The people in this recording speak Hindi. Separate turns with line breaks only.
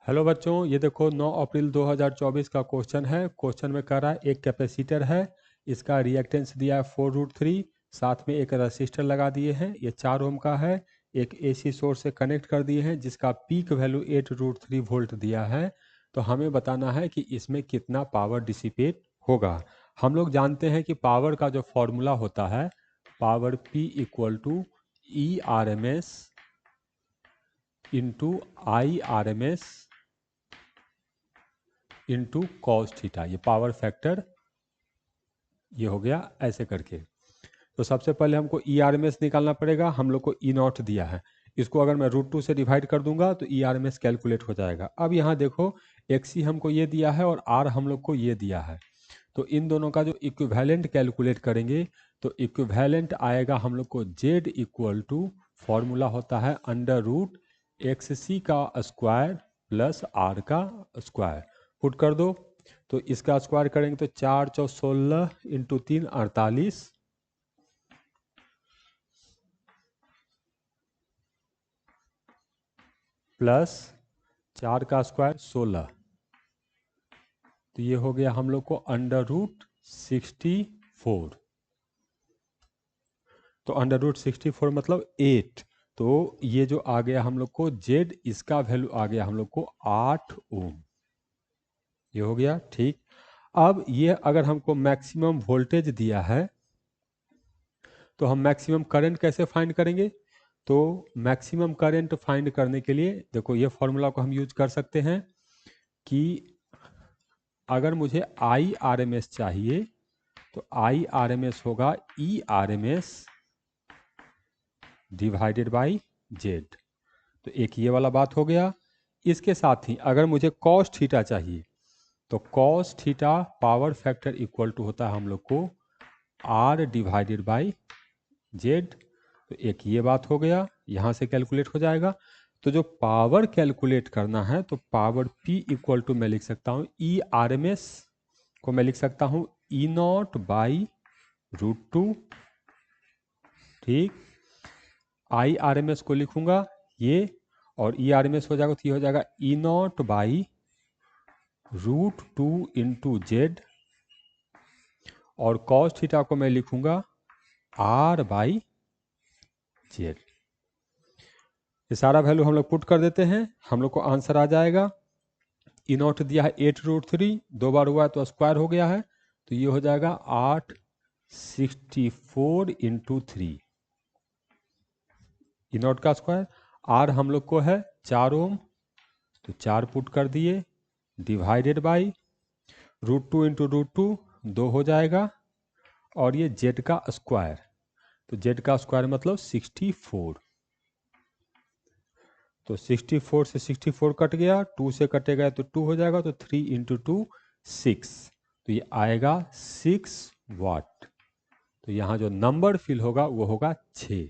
हेलो बच्चों, ये देखो 9 अप्रैल 2024 का क्वेश्चन है। क्वेश्चन में कह रहा है एक कैपेसिटर है, इसका रिएक्टेंस दिया है 4√3, साथ में एक रजिस्टर लगा दिए हैं, ये 4 ओम का है। एक एसी सोर्स से कनेक्ट कर दिए हैं जिसका पीक वैल्यू 8√3 वोल्ट दिया है। तो हमें बताना है कि इसमें कितना पावर डिसिपेट होगा। हम लोग जानते हैं कि पावर का जो फॉर्मूला होता है, power P equal to ERMS into IRMS into cos theta, ये पावर फैक्टर ये हो गया ऐसे करके। तो सबसे पहले हमको ERMS निकालना पड़ेगा। हम लोग को E0 दिया है, इसको अगर मैं √2 से डिवाइड कर दूंगा तो ERMS कैलकुलेट हो जाएगा। अब यहाँ देखो XC हमको ये दिया है और R हम लोग को ये दिया है, तो इन दोनों का जो इक्विवेलेंट कैलकुलेट करेंगे तो इक्विवेलेंट आएगा हम लोग को Z इक्वल टू, फॉर्मूला होता है √XC का स्क्वायर प्लस R का स्क्वायर। पुट कर दो तो इसका स्क्वायर करेंगे तो 4 × 16 इंटू 3 48 प्लस 4 का स्क्वायर 16, तो ये हो गया हम लोग को √64। तो √64 मतलब 8। तो ये जो आ गया हम लोग को Z, इसका वैल्यू आ गया हम लोग को 8 ओम। ये हो गया ठीक। अब ये अगर हमको मैक्सिमम वोल्टेज दिया है तो हम मैक्सिमम करंट कैसे फाइंड करेंगे? तो मैक्सिमम करंट फाइंड करने के लिए देखो ये फॉर्मूला को हम यूज कर सकते हैं कि अगर मुझे IRMS चाहिए तो IRMS होगा ERMS डिवाइडेड बाई Z। तो एक ये वाला बात हो गया। इसके साथ ही अगर मुझे कॉस थीटा चाहिए तो cos theta power factor equal to होता है हम लोग को R डिवाइडेड बाई Z। तो एक ये बात हो गया, यहाँ से कैलकुलेट हो जाएगा। तो जो पावर कैलकुलेट करना है तो पावर P इक्वल टू मैं लिख सकता हूँ ERMS को मैं लिख सकता हूँ E0 बाई √2। ठीक, IRMS को लिखूंगा ये, और ERMS हो जाएगा तो ये हो जाएगा E0 बाई √2 इंटू Z, और कॉस थीटा को मैं लिखूंगा R बाई Z। ये सारा वैल्यू हम लोग पुट कर देते हैं, हम लोग को आंसर आ जाएगा। E0 दिया है 8√3, 2 बार हुआ है तो स्क्वायर हो गया है, तो ये हो जाएगा 864 इंटू 3। E0 का स्क्वायर, R हम लोग को है 4 ओम, तो 4 पुट कर दिए डिवाइडेड बाई √2 इंटू √2 2 हो जाएगा, और ये Z का स्क्वायर, तो Z का स्क्वायर मतलब 64। तो 64 से 64 कट गया, 2 से कटेगा तो 2 हो जाएगा, तो 3 इंटू 2 6, तो ये आएगा 6 वाट। तो यहाँ जो नंबर फिल होगा वो होगा 6।